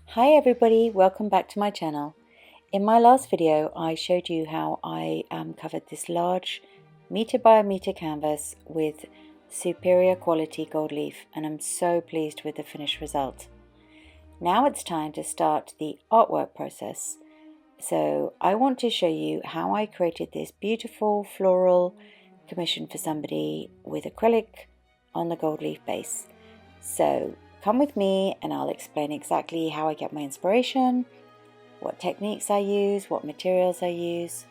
Hi everybody, welcome back to my channel. In my last video I showed you how I covered this large meter by a meter canvas with superior quality gold leaf, and I'm so pleased with the finished result. Now it's time to start the artwork process. So I want to show you how I created this beautiful floral commission for somebody with acrylic on the gold leaf base. So come with me and I'll explain exactly how I get my inspiration, what techniques I use, what materials I use,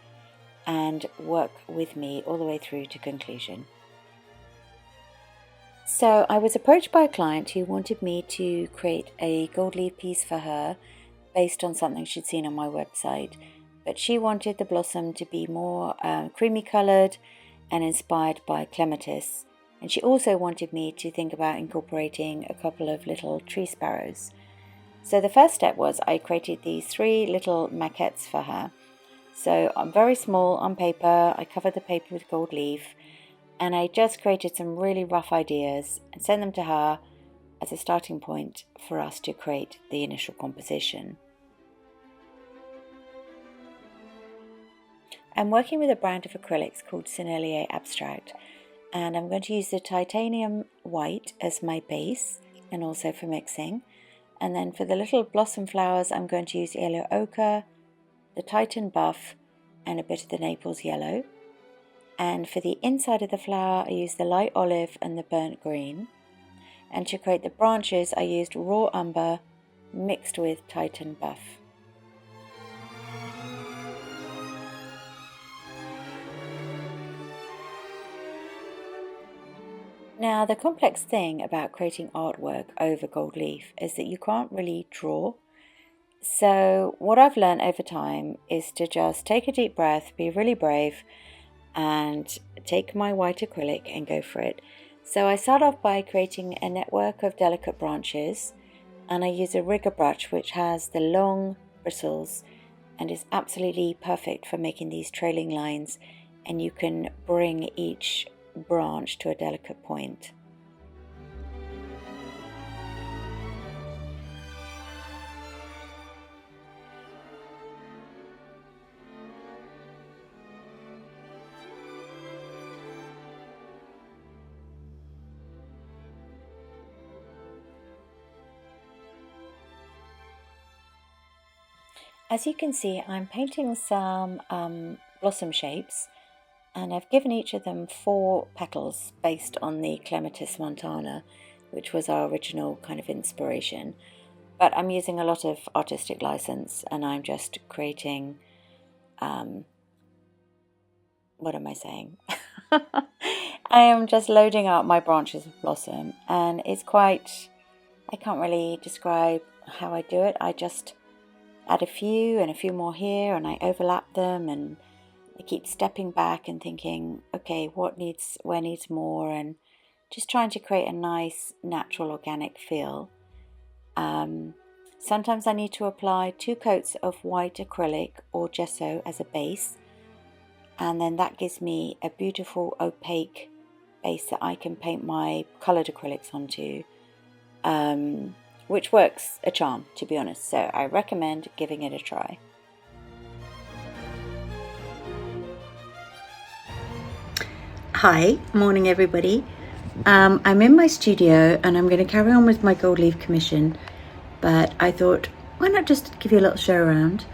and work with me all the way through to conclusion. So I was approached by a client who wanted me to create a gold leaf piece for her based on something she'd seen on my website, but she wanted the blossom to be more creamy coloured and inspired by clematis. And she also wanted me to think about incorporating a couple of little tree sparrows. So the first step was I created these 3 little maquettes for her. So I'm very small on paper. I covered the paper with gold leaf, and I just created some really rough ideas and sent them to her as a starting point for us to create the initial composition. I'm working with a brand of acrylics called Sennelier Abstract, and I'm going to use the titanium white as my base and also for mixing. And then for the little blossom flowers I'm going to use yellow ochre, the Titan buff, and a bit of the Naples yellow. And for the inside of the flower I used the light olive and the burnt green. And to create the branches I used raw umber mixed with Titan buff. Now, the complex thing about creating artwork over gold leaf is that you can't really draw. So what I've learned over time is to just take a deep breath, be really brave, and take my white acrylic and go for it. So I start off by creating a network of delicate branches, and I use a rigger brush which has the long bristles and is absolutely perfect for making these trailing lines, and you can bring each branch to a delicate point. As you can see, I'm painting some blossom shapes, and I've given each of them 4 petals based on the Clematis montana, which was our original kind of inspiration. But I'm using a lot of artistic license, and I'm just creating, what am I saying? I am just loading up my branches of blossom, and it's quite, I can't really describe how I do it. I just add a few and a few more here, and I overlap them, and I keep stepping back and thinking, okay, where needs more, and just trying to create a nice, natural, organic feel. Sometimes I need to apply 2 coats of white acrylic or gesso as a base, and then that gives me a beautiful opaque base that I can paint my coloured acrylics onto, which works a charm, to be honest, so I recommend giving it a try. Hi, morning everybody. I'm in my studio and I'm going to carry on with my gold leaf commission, but I thought, why not just give you a little show around.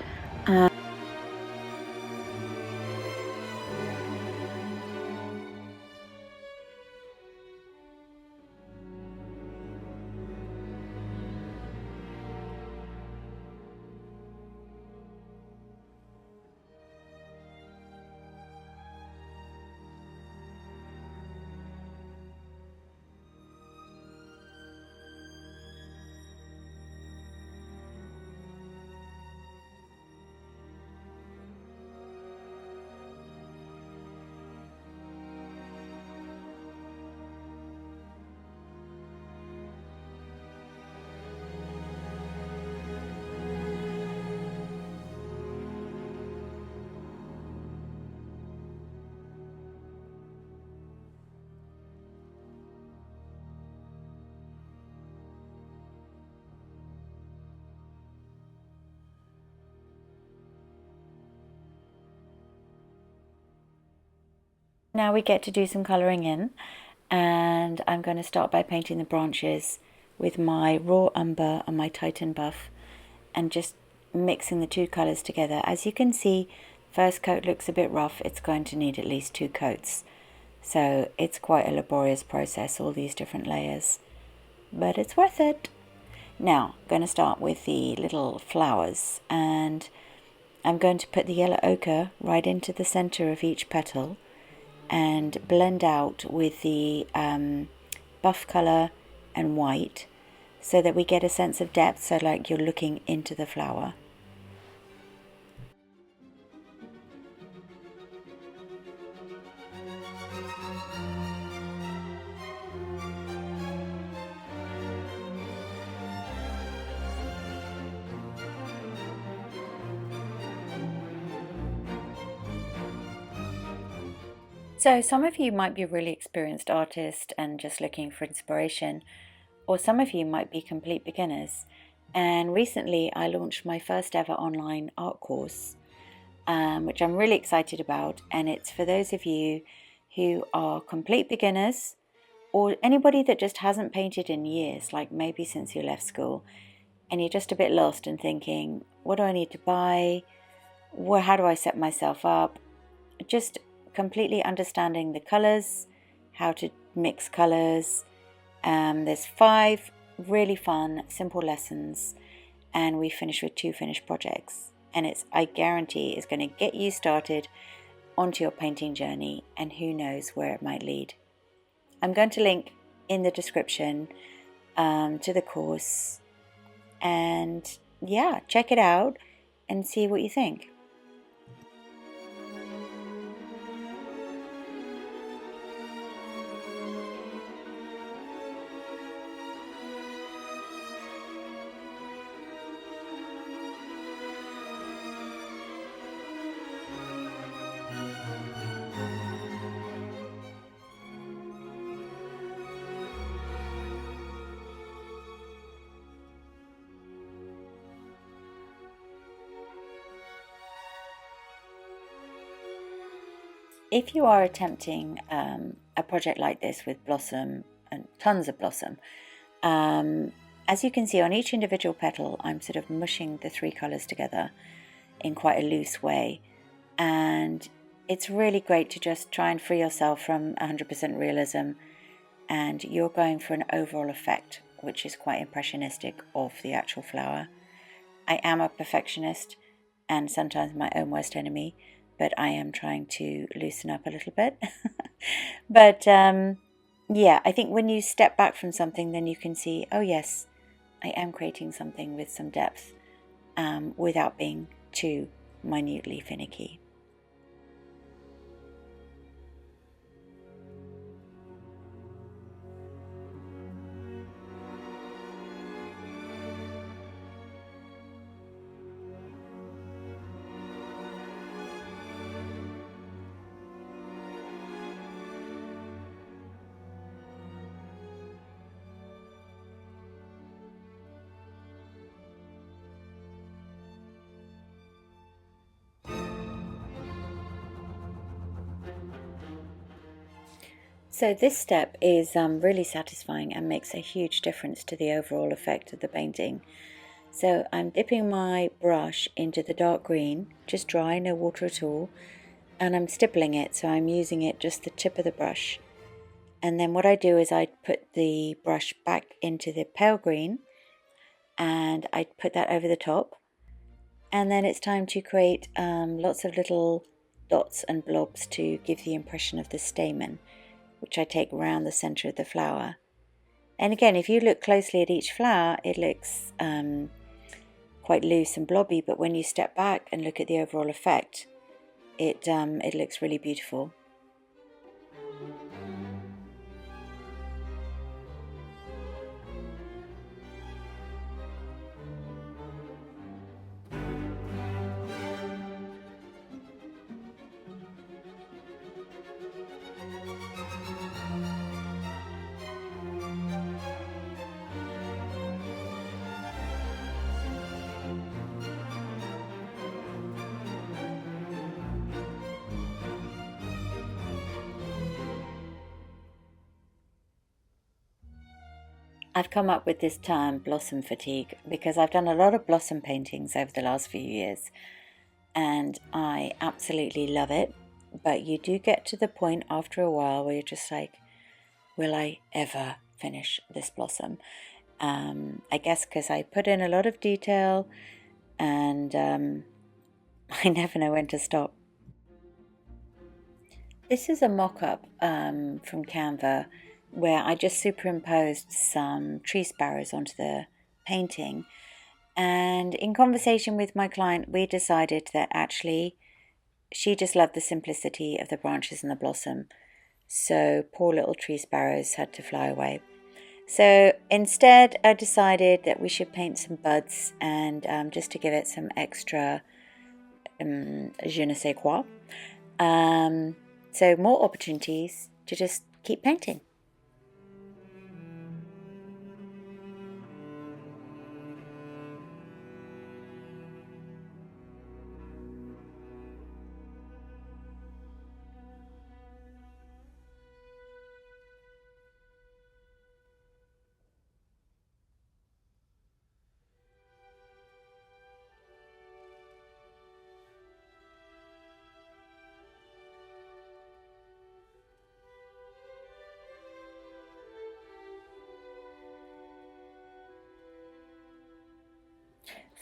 Now we get to do some colouring in, and I'm going to start by painting the branches with my raw umber and my Titan buff, and just mixing the two colours together. As you can see, first coat looks a bit rough. It's going to need at least 2 coats, so it's quite a laborious process, all these different layers, but it's worth it. Now I'm going to start with the little flowers, and I'm going to put the yellow ochre right into the centre of each petal and blend out with the buff colour and white, so that we get a sense of depth, so like you're looking into the flower. So some of you might be really experienced artists and just looking for inspiration, or some of you might be complete beginners. And recently I launched my first ever online art course, which I'm really excited about. And it's for those of you who are complete beginners, or anybody that just hasn't painted in years, like maybe since you left school, and you're just a bit lost and thinking, what do I need to buy? How do I set myself up? Just completely understanding the colors, how to mix colors. There's 5 really fun, simple lessons, and we finish with 2 finished projects. And I guarantee, is going to get you started onto your painting journey, and who knows where it might lead. I'm going to link in the description to the course, and yeah, check it out and see what you think. If you are attempting a project like this with blossom and tons of blossom, as you can see on each individual petal, I'm sort of mushing the 3 colours together in quite a loose way. And it's really great to just try and free yourself from 100% realism, and you're going for an overall effect which is quite impressionistic of the actual flower. I am a perfectionist and sometimes my own worst enemy, but I am trying to loosen up a little bit. But yeah, I think when you step back from something, then you can see, oh yes, I am creating something with some depth, without being too minutely finicky. So this step is really satisfying and makes a huge difference to the overall effect of the painting. So I'm dipping my brush into the dark green, just dry, no water at all, and I'm stippling it, so I'm using it just the tip of the brush. And then what I do is I put the brush back into the pale green, and I put that over the top. And then it's time to create lots of little dots and blobs to give the impression of the stamen, which I take around the center of the flower. And again, if you look closely at each flower, it looks quite loose and blobby, but when you step back and look at the overall effect, it looks really beautiful. I've come up with this term blossom fatigue because I've done a lot of blossom paintings over the last few years and I absolutely love it, but you do get to the point after a while where you're just like, will I ever finish this blossom? I guess because I put in a lot of detail and I never know when to stop. This is a mock-up from Canva where I just superimposed some tree sparrows onto the painting, and in conversation with my client we decided that actually she just loved the simplicity of the branches and the blossom, so poor little tree sparrows had to fly away. So instead I decided that we should paint some buds and just to give it some extra je ne sais quoi. So more opportunities to just keep painting.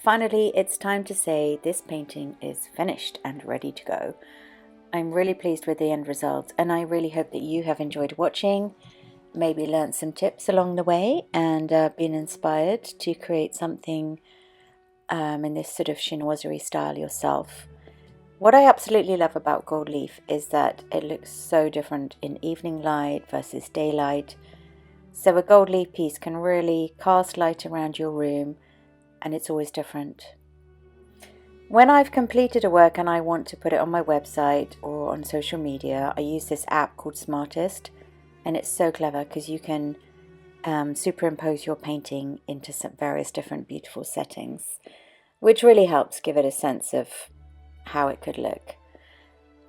Finally, it's time to say this painting is finished and ready to go. I'm really pleased with the end result, and I really hope that you have enjoyed watching, maybe learned some tips along the way, and been inspired to create something in this sort of chinoiserie style yourself. What I absolutely love about gold leaf is that it looks so different in evening light versus daylight. So a gold leaf piece can really cast light around your room, and it's always different. When I've completed a work and I want to put it on my website or on social media, I use this app called Smartest, and it's so clever because you can superimpose your painting into some various different beautiful settings, which really helps give it a sense of how it could look.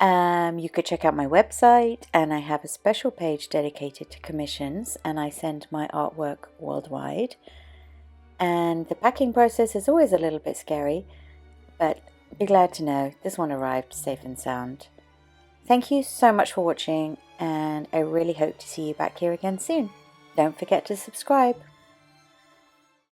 You could check out my website, and I have a special page dedicated to commissions, and I send my artwork worldwide. And the packing process is always a little bit scary, but be glad to know this one arrived safe and sound. Thank you so much for watching, and I really hope to see you back here again soon. Don't forget to subscribe.